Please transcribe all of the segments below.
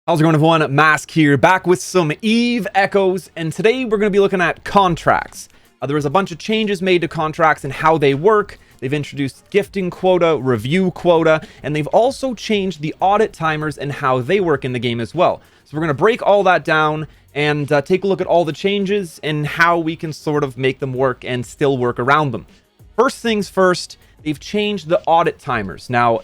How's it going, everyone? Mask here, back with some Eve Echoes, and today we're going to be looking at contracts. There was a bunch of changes made to contracts and how they work. They've introduced gifting quota, review quota, and they've also changed the audit timers and how they work in the game as well. So we're going to break all that down and take a look at all the changes and how we can sort of make them work and still work around them. First things first, they've changed the audit timers. Now,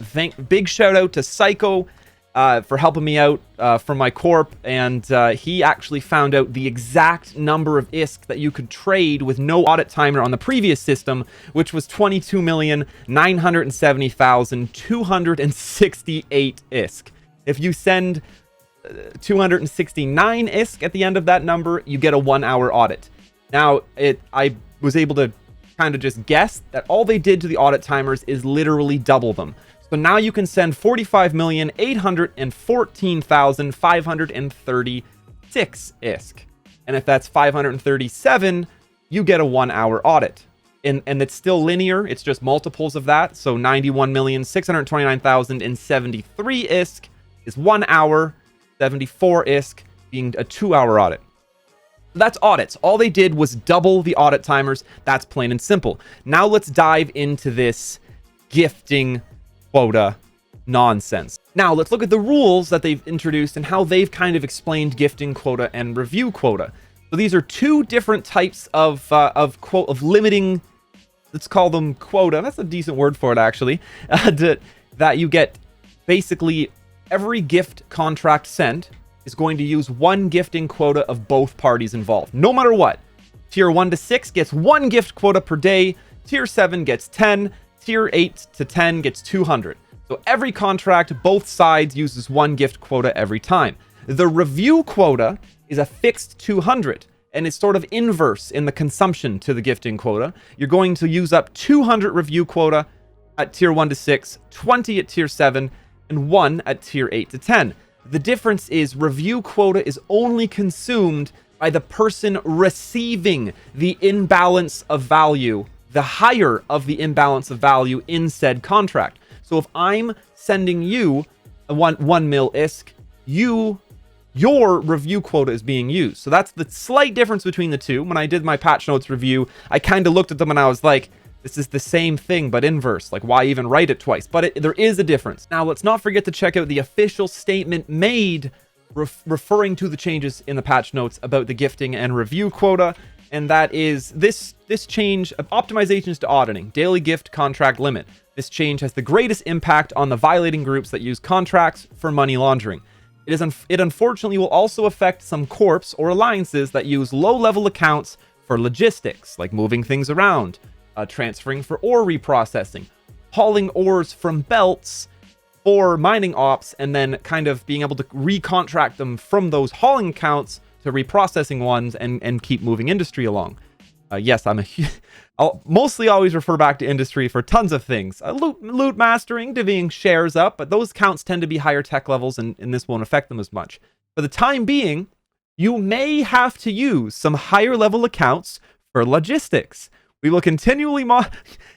big shout out to Psycho for helping me out from my corp, and he actually found out the exact number of ISK that you could trade with no audit timer on the previous system, which was 22,970,268 ISK. If you send 269 ISK at the end of that number, you get a 1-hour audit. Now, I was able to kind of just guess that all they did to the audit timers is literally double them. So now you can send 45,814,536 ISK. And if that's 537, you get a 1-hour audit. And it's still linear. It's just multiples of that. So 91,629,073 ISK is 1 hour, 74 ISK being a 2-hour audit. That's audits. All they did was double the audit timers. That's plain and simple. Now let's dive into this gifting quota nonsense. Now let's look at the rules that they've introduced and how they've kind of explained gifting quota and review quota. So these are two different types of limiting, let's call them quota. That's a decent word for it, actually. That you get basically every gift contract sent is going to use one gifting quota of both parties involved, no matter what. Tier 1 to 6 gets 1 gift quota per day. Tier 7 gets 10. Tier 8 to 10 gets 200. So every contract, both sides uses 1 gift quota every time. The review quota is a fixed 200, and it's sort of inverse in the consumption to the gifting quota. You're going to use up 200 review quota at tier 1 to 6, 20 at tier 7, and 1 at tier 8 to 10. The difference is review quota is only consumed by the person receiving the imbalance of value, the higher of the imbalance of value in said contract. So if I'm sending you a 1 mil ISK, your review quota is being used. So that's the slight difference between the two. When I did my patch notes review, I kind of looked at them and I was like, this is the same thing, but inverse. Like, why even write it twice? But there is a difference. Now, let's not forget to check out the official statement made referring to the changes in the patch notes about the gifting and review quota. And that is this change of optimizations to auditing, daily gift contract limit. This change has the greatest impact on the violating groups that use contracts for money laundering. It unfortunately will also affect some corps or alliances that use low-level accounts for logistics, like moving things around, transferring for ore reprocessing, hauling ores from belts for mining ops, and then kind of being able to recontract them from those hauling accounts to reprocessing ones and keep moving industry along. Yes, I'll mostly always refer back to industry for tons of things. Loot mastering, divvying shares up, but those counts tend to be higher tech levels, and this won't affect them as much. For the time being, you may have to use some higher level accounts for logistics. We will continually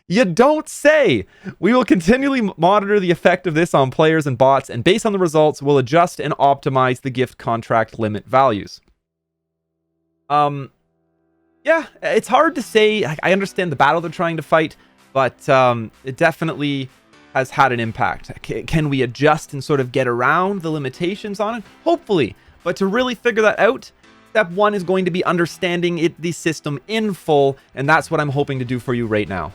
You don't say! We will continually monitor the effect of this on players and bots, and based on the results, we'll adjust and optimize the gift contract limit values. Yeah, it's hard to say. I understand the battle they're trying to fight, but it definitely has had an impact. Can we adjust and sort of get around the limitations on it? Hopefully. But to really figure that out, step 1 is going to be understanding the system in full, and that's what I'm hoping to do for you right now.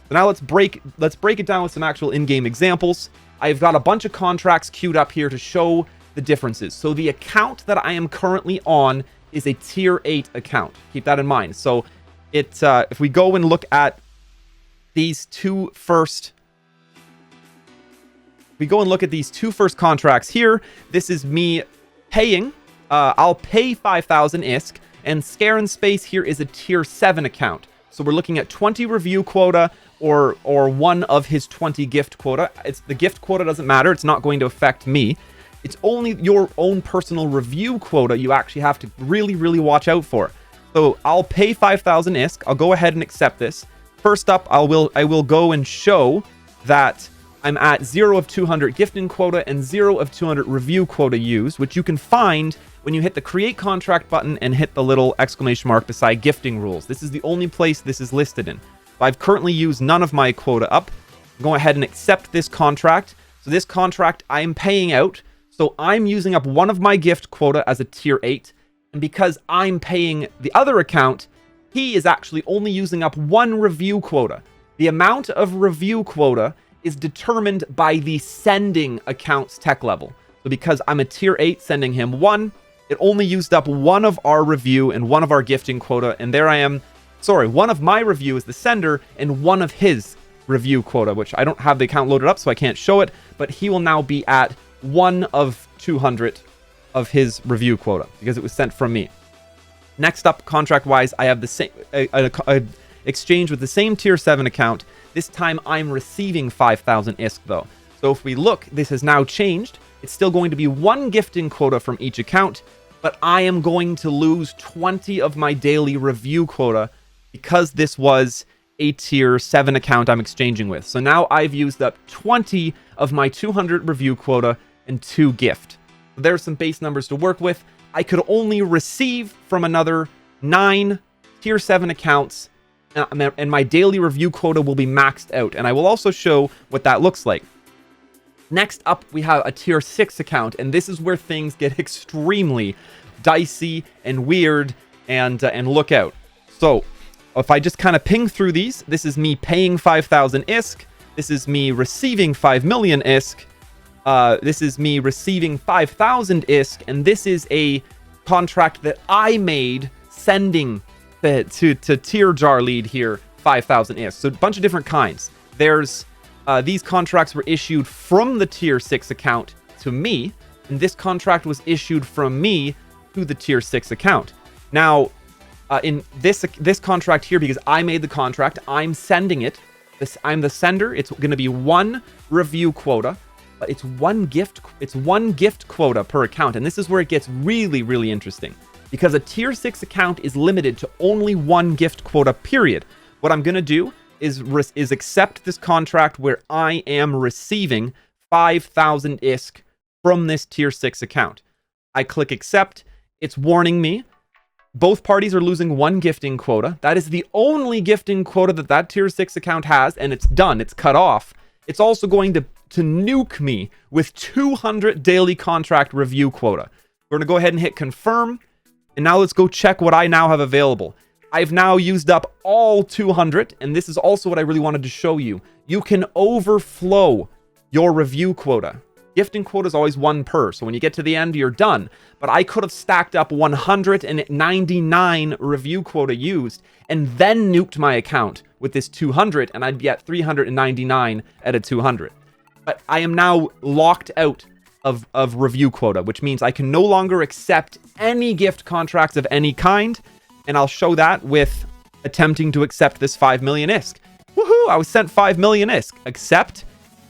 So now let's break it down with some actual in-game examples. I've got a bunch of contracts queued up here to show the differences. So the account that I am currently on is a tier 8 account. Keep that in mind. So if we go and look at these two first contracts here, this is me paying. I'll pay 5,000 ISK, and Scarin Space here is a tier 7 account. So we're looking at 20 review quota or 1 of his 20 gift quota. The gift quota doesn't matter. It's not going to affect me. It's only your own personal review quota you actually have to really, really watch out for. So I'll pay 5,000 ISK. I'll go ahead and accept this. First up, I will go and show that I'm at 0 of 200 gifting quota and 0 of 200 review quota used, which you can find when you hit the create contract button and hit the little exclamation mark beside gifting rules. This is the only place this is listed in. I've currently used none of my quota up. Go ahead and accept this contract. So this contract I'm paying out. So I'm using up one of my gift quota as a tier 8. And because I'm paying the other account, he is actually only using up one review quota. The amount of review quota is determined by the sending account's tech level. So because I'm a tier 8 sending him 1, it only used up one of our review and one of our gifting quota. And there I am. Sorry, one of my review is the sender and one of his review quota, which I don't have the account loaded up, so I can't show it. But he will now be at 1 of 200 of his review quota because it was sent from me. Next up, contract-wise, I have the same exchange with the same tier 7 account. This time I'm receiving 5,000 ISK though. So if we look, this has now changed. It's still going to be 1 gifting quota from each account, but I am going to lose 20 of my daily review quota because this was a tier 7 account I'm exchanging with. So now I've used up 20 of my 200 review quota and 2 gift. There's some base numbers to work with. I could only receive from another 9 tier 7 accounts, and my daily review quota will be maxed out. And I will also show what that looks like. Next up, we have a tier 6 account, and this is where things get extremely dicey and weird, and look out. So if I just kind of ping through these, this is me paying 5,000 ISK. This is me receiving 5 million ISK. This is me receiving 5,000 ISK, and this is a contract that I made sending to tier jar lead here 5,000 ISK. So a bunch of different kinds. There's these contracts were issued from the tier 6 account to me, and this contract was issued from me to the tier 6 account. Now, in this contract here, because I made the contract, I'm sending it. I'm the sender. It's going to be 1 review quota. But it's one gift quota per account, and this is where it gets really, really interesting, because a tier 6 account is limited to only 1 gift quota, period. What I'm going to do is accept this contract where I am receiving 5,000 ISK from this tier 6 account. I click accept. It's warning me both parties are losing 1 gifting quota. That is the only gifting quota that tier 6 account has, and it's done. It's cut off. It's also going to nuke me with 200 daily contract review quota. We're going to go ahead and hit confirm. And now let's go check what I now have available. I've now used up all 200. And this is also what I really wanted to show you. You can overflow your review quota. Gifting quota is always 1 per. So when you get to the end, you're done. But I could have stacked up 199 review quota used and then nuked my account with this 200. And I'd be at 399 at a 200. But I am now locked out of review quota, which means I can no longer accept any gift contracts of any kind. And I'll show that with attempting to accept this 5 million ISK. Woohoo! I was sent 5 million ISK. Accept.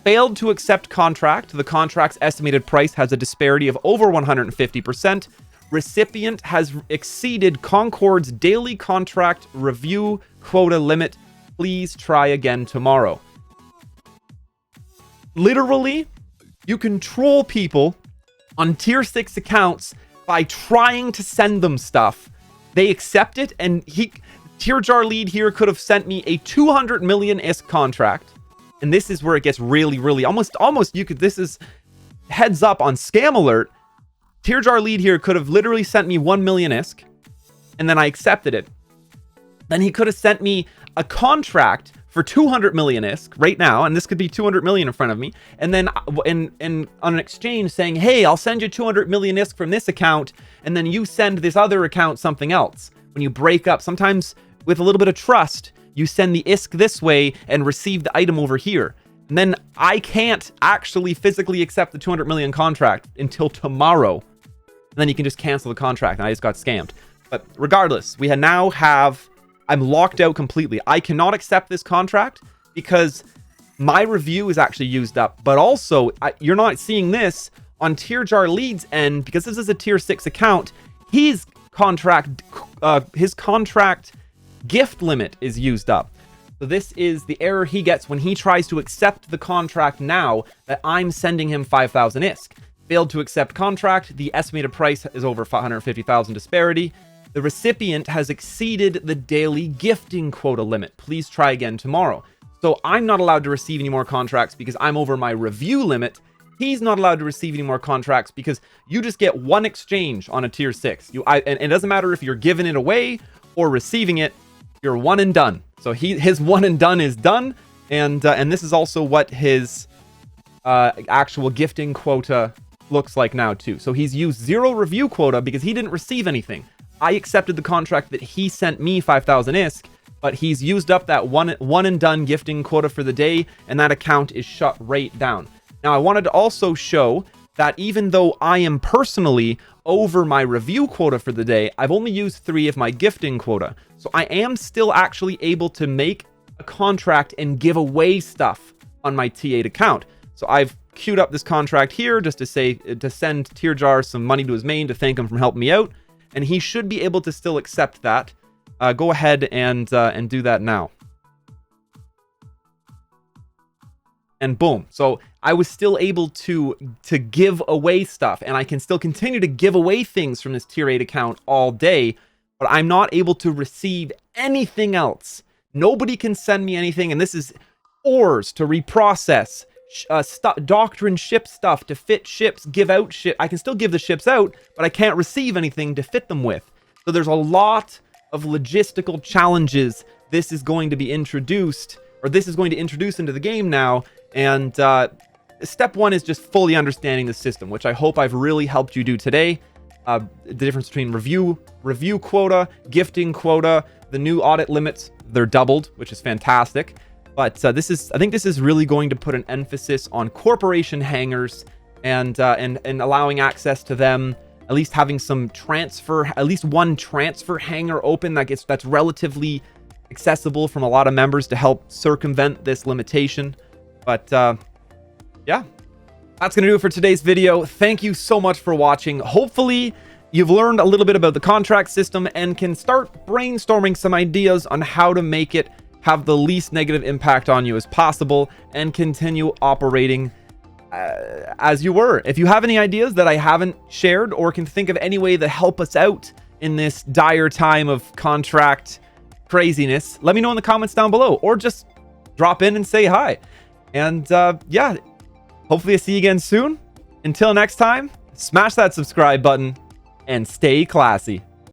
Failed to accept contract. The contract's estimated price has a disparity of over 150%. Recipient has exceeded Concord's daily contract review quota limit. Please try again tomorrow. Literally, you can troll people on tier 6 accounts by trying to send them stuff. They accept it, and tier jar lead here could have sent me a 200 million ISK contract. And this is where it gets really, really almost this is heads up on scam alert. Tier jar lead here could have literally sent me 1 million ISK, and then I accepted it. Then he could have sent me a contract for 200 million ISK right now, and this could be 200 million in front of me, and then on an exchange saying, hey, I'll send you 200 million ISK from this account, and then you send this other account something else. When you break up, sometimes with a little bit of trust, you send the ISK this way and receive the item over here. And then I can't actually physically accept the 200 million contract until tomorrow. And then you can just cancel the contract, and I just got scammed. But regardless, I'm locked out completely. I cannot accept this contract because my review is actually used up. But also, you're not seeing this on tier jar lead's end because this is a tier 6 account. His contract gift limit is used up. So this is the error he gets when he tries to accept the contract now that I'm sending him 5,000 ISK. Failed to accept contract. The estimated price is over 550,000 disparity. The recipient has exceeded the daily gifting quota limit. Please try again tomorrow. So I'm not allowed to receive any more contracts because I'm over my review limit. He's not allowed to receive any more contracts because you just get one exchange on a tier 6. And it doesn't matter if you're giving it away or receiving it. You're one and done. So his one and done is done. And this is also what his actual gifting quota looks like now too. So he's used 0 review quota because he didn't receive anything. I accepted the contract that he sent me 5,000 ISK, but he's used up that one and done gifting quota for the day, and that account is shut right down. Now, I wanted to also show that even though I am personally over my review quota for the day, I've only used 3 of my gifting quota. So I am still actually able to make a contract and give away stuff on my T8 account. So I've queued up this contract here just to say, to send Tearjar some money to his main to thank him for helping me out. And he should be able to still accept that. Go ahead and do that now. And boom. So I was still able to give away stuff, and I can still continue to give away things from this tier 8 account all day, but I'm not able to receive anything else. Nobody can send me anything, and this is ores to reprocess, doctrine ship stuff to fit ships, give out ship. I can still give the ships out, but I can't receive anything to fit them with. So there's a lot of logistical challenges this is going to be introduced, or this is going to introduce into the game now. And step 1 is just fully understanding the system, which I hope I've really helped you do today. The difference between review quota, gifting quota, the new audit limits, they're doubled, which is fantastic. But I think this is really going to put an emphasis on corporation hangars and allowing access to them, at least having some transfer, at least one transfer hangar open that's relatively accessible from a lot of members to help circumvent this limitation. But yeah, that's going to do it for today's video. Thank you so much for watching. Hopefully you've learned a little bit about the contract system and can start brainstorming some ideas on how to make it have the least negative impact on you as possible and continue operating as you were. If you have any ideas that I haven't shared or can think of any way to help us out in this dire time of contract craziness, let me know in the comments down below, or just drop in and say hi. And yeah, hopefully I see you again soon. Until next time, smash that subscribe button and stay classy.